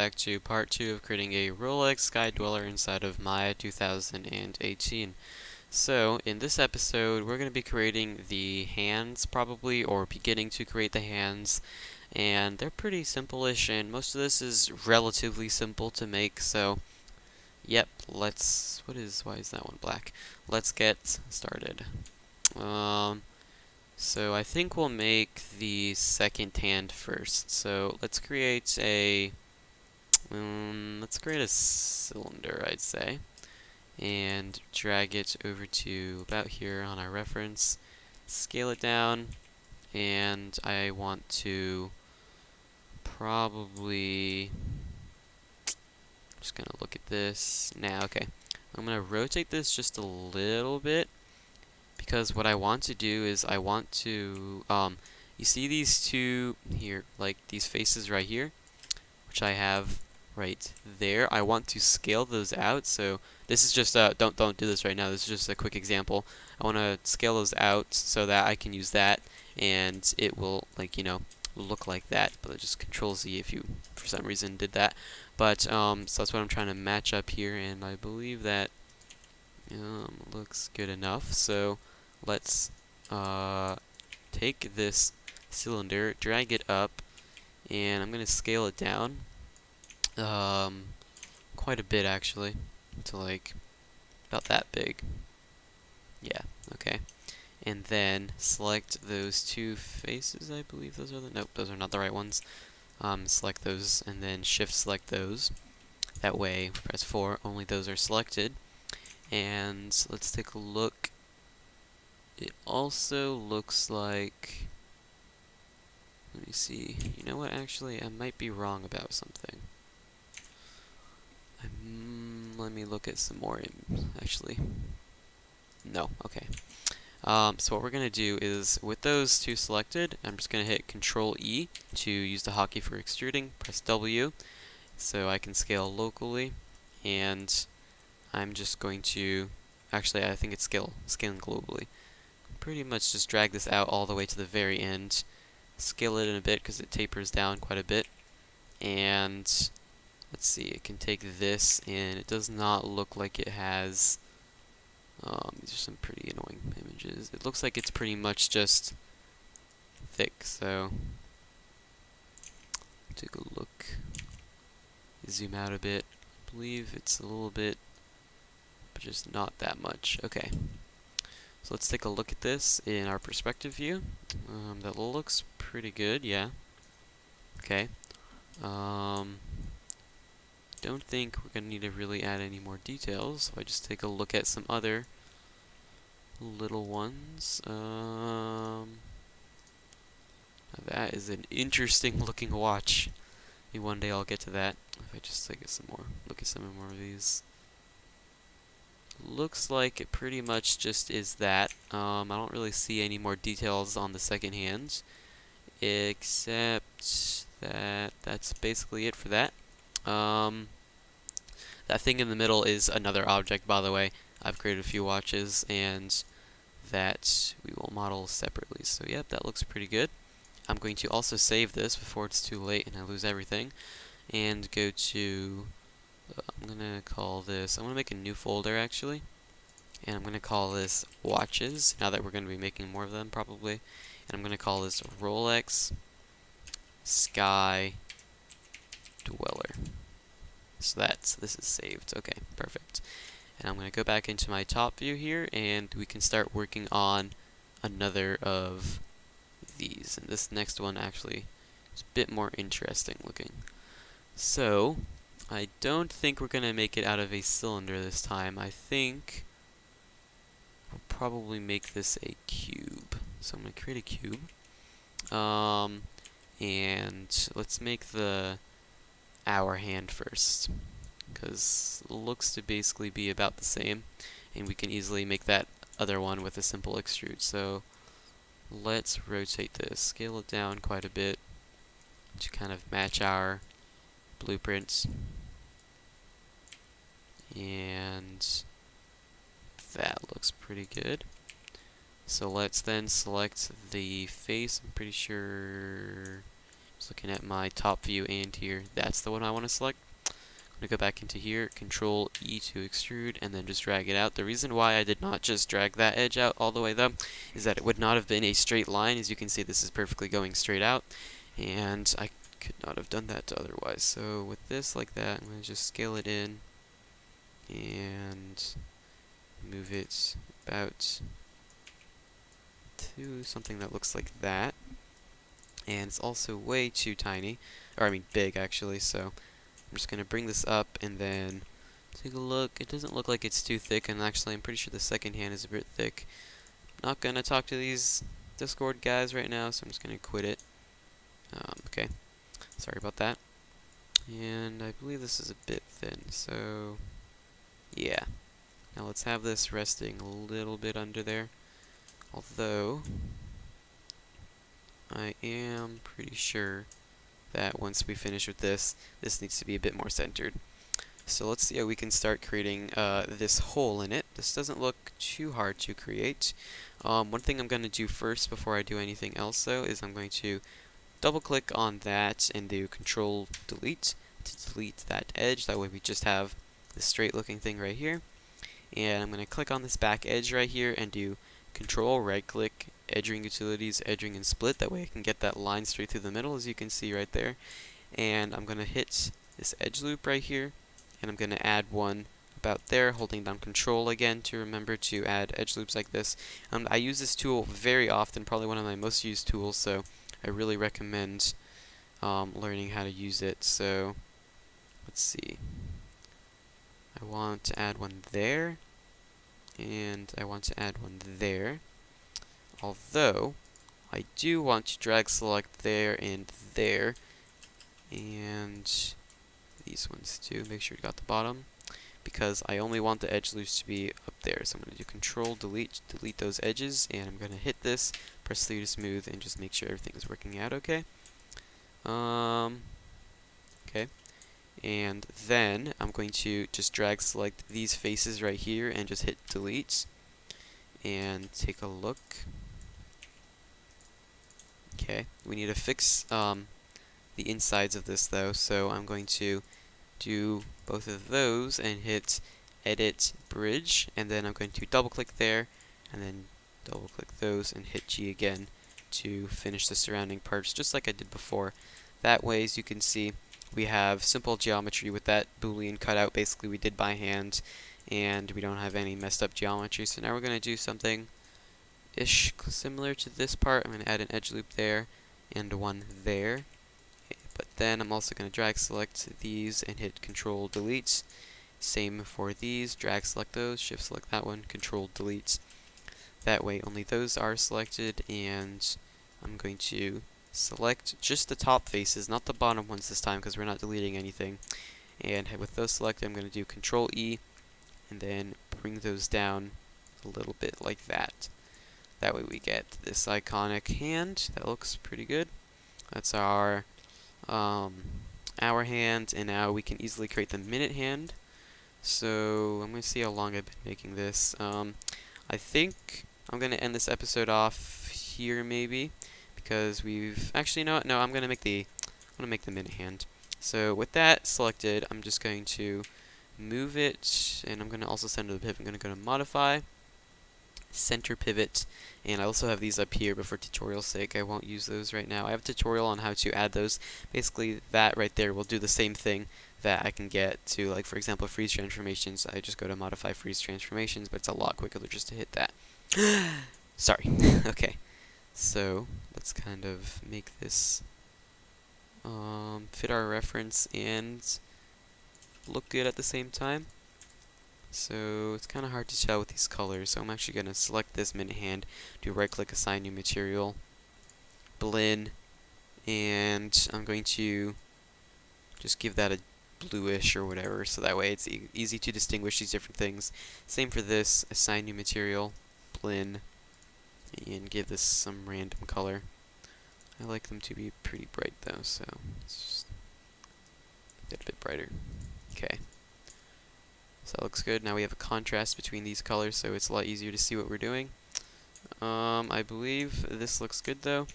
back to part 2 of creating a Rolex Sky Dweller inside of Maya 2018. So, in this episode, we're going to be creating the hands, probably, or beginning to create the hands, and they're pretty simple-ish, and most of this is relatively simple to make, so, yep, why is that one black? Let's get started. So I think we'll make the second hand first. So let's create a cylinder, I'd say, and drag it over to about here on our reference. Scale it down, and I want to probably just gonna look at this now. Okay, I'm gonna rotate this just a little bit, because what I want to do is I want to, you see these two here, like these faces right here, which I have right there. I want to scale those out. So this is just don't do this right now. This is just a quick example. I want to scale those out so that I can use that, and it will look like that. But just Control Z if you for some reason did that. But so that's what I'm trying to match up here, and I believe that looks good enough. So let's take this cylinder, drag it up, and I'm going to scale it down quite a bit actually, to like about that big. Yeah, okay. And then select those two faces, I believe those are nope, those are not the right ones. Select those and then shift select those. That way, press 4, only those are selected. And let's take a look. It also looks like, let me see, you know what, actually, I might be wrong about something. Let me look at some more, actually. No, okay. So what we're going to do is, with those two selected, I'm just going to hit Control E to use the hotkey for extruding, press W, so I can scale locally, and I'm just going to, actually I think it's scaling globally. Pretty much just drag this out all the way to the very end, scale it in a bit because it tapers down quite a bit, and let's see, it can take this, and it does not look like it has, these are some pretty annoying images. It looks like it's pretty much just thick, so take a look, zoom out a bit. I believe it's a little bit, but just not that much. Okay. So let's take a look at this in our perspective view. That looks pretty good, yeah. Okay. Don't think we're going to need to really add any more details, so I just take a look at some other little ones. That is an interesting looking watch. Maybe one day I'll get to that. If I just look at some more of these. Looks like it pretty much just is that. I don't really see any more details on the second hand, except that that's basically it for that. That thing in the middle is another object, by the way. I've created a few watches, and that we will model separately. So yep, that looks pretty good. I'm going to also save this before it's too late and I lose everything, and go to, I'm going to call this, I'm going to make a new folder actually, and I'm going to call this watches, now that we're going to be making more of them probably, and I'm going to call this Rolex Sky Dweller. So this is saved. Okay, perfect. And I'm going to go back into my top view here, and we can start working on another of these. And this next one actually is a bit more interesting looking. So, I don't think we're going to make it out of a cylinder this time. I think we'll probably make this a cube. So I'm going to create a cube. And let's make the hour hand first, because it looks to basically be about the same, and we can easily make that other one with a simple extrude. So let's rotate this, scale it down quite a bit to kind of match our blueprints, and that looks pretty good. So let's then select the face. I'm pretty sure, Just looking at my top view and here, that's the one I want to select. I'm going to go back into here, Control E to extrude, and then just drag it out. The reason why I did not just drag that edge out all the way though, is that it would not have been a straight line. As you can see, this is perfectly going straight out, and I could not have done that otherwise. So with this like that, I'm going to just scale it in, and move it about to something that looks like that. And it's also way too tiny, or I mean big actually, so I'm just going to bring this up and then take a look. It doesn't look like it's too thick, and actually I'm pretty sure the second hand is a bit thick. Not going to talk to these Discord guys right now, so I'm just going to quit it. Okay, sorry about that. And I believe this is a bit thin, so yeah. Now let's have this resting a little bit under there. Although, I am pretty sure that once we finish with this, this needs to be a bit more centered. So let's see how we can start creating this hole in it. This doesn't look too hard to create. One thing I'm going to do first before I do anything else though is I'm going to double click on that and do Control Delete to delete that edge. That way we just have this straight looking thing right here. And I'm going to click on this back edge right here and do Control right click, Edging Utilities, Edging and Split. That way I can get that line straight through the middle, as you can see right there. And I'm going to hit this edge loop right here, and I'm going to add one about there, holding down Control again to remember to add edge loops like this. I use this tool very often, probably one of my most used tools, so I really recommend learning how to use it. So let's see. I want to add one there, and I want to add one there. Although, I do want to drag select there and there, and these ones too. Make sure you got the bottom, because I only want the edge loops to be up there. So I'm going to do Control Delete, delete those edges, and I'm going to hit this, press 3 to smooth, and just make sure everything is working out okay. Okay. And then I'm going to just drag select these faces right here and just hit delete and take a look. Okay, we need to fix the insides of this though, so I'm going to do both of those and hit edit bridge, and then I'm going to double click there and then double click those and hit G again to finish the surrounding parts just like I did before. That way, as you can see, we have simple geometry with that Boolean cutout basically we did by hand, and we don't have any messed up geometry. So now we're going to do something ish similar to this part. I'm going to add an edge loop there and one there. But then I'm also going to drag select these and hit Control Delete. Same for these, drag select those, shift select that one, Control Delete. That way only those are selected, and I'm going to select just the top faces, not the bottom ones this time because we're not deleting anything. And with those selected, I'm going to do Control E and then bring those down a little bit like that. That way we get this iconic hand. That looks pretty good. That's our hand, and now we can easily create the minute hand. So I'm going to see how long I've been making this. I think I'm going to end this episode off here maybe, because we've actually no, I'm going to make the minute hand. So with that selected, I'm just going to move it, and I'm going to also center the pivot. I'm going to go to Modify, Center Pivot, and I also have these up here, but for tutorial's sake, I won't use those right now. I have a tutorial on how to add those. Basically, that right there will do the same thing that I can get to, like, for example, freeze transformations. I just go to Modify Freeze Transformations, but it's a lot quicker just to hit that. Sorry. Okay. So, let's kind of make this fit our reference and look good at the same time. So it's kind of hard to tell with these colors, so I'm actually going to select this minute hand, do right click, assign new material, blend, and I'm going to just give that a bluish or whatever, so that way it's easy to distinguish these different things. Same for this, assign new material, blend, and give this some random color. I like them to be pretty bright though, so let's just get a bit brighter. Okay. So that looks good. Now we have a contrast between these colors, so it's a lot easier to see what we're doing. I believe this looks good though.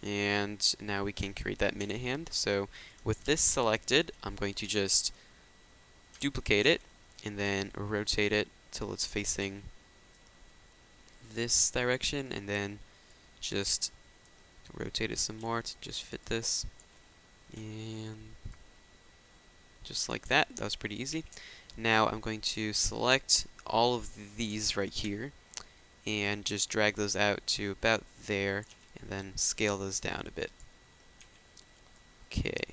And now we can create that minute hand. So with this selected, I'm going to just duplicate it and then rotate it till it's facing this direction, and then just rotate it some more to just fit this. And just like that. That was pretty easy. Now I'm going to select all of these right here and just drag those out to about there and then scale those down a bit. Okay.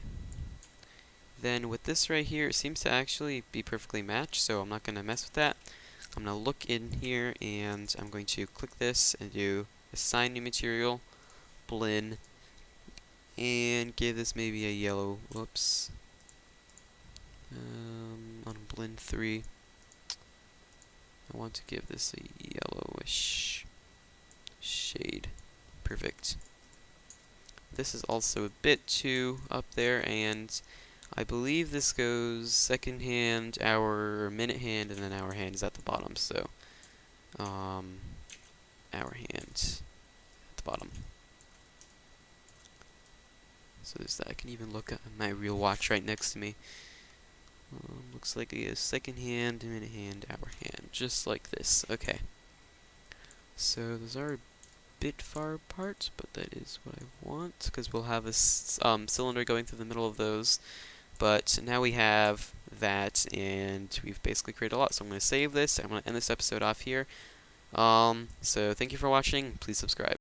Then with this right here, it seems to actually be perfectly matched, so I'm not going to mess with that. I'm going to look in here and I'm going to click this and do assign new material, blend, and give this maybe a yellow, whoops, on blend 3. I want to give this a yellowish shade. Perfect. This is also a bit too up there, and I believe this goes second hand, hour, minute hand, and then hour hand is at the bottom, so hour hand at the bottom. So there's that. I can even look at my real watch right next to me. Looks like a second hand, minute hand, hour hand, just like this. Okay. So those are a bit far apart, but that is what I want, because we'll have a cylinder going through the middle of those. But now we have that, and we've basically created a lot. So I'm going to save this. I'm going to end this episode off here. So thank you for watching. Please subscribe.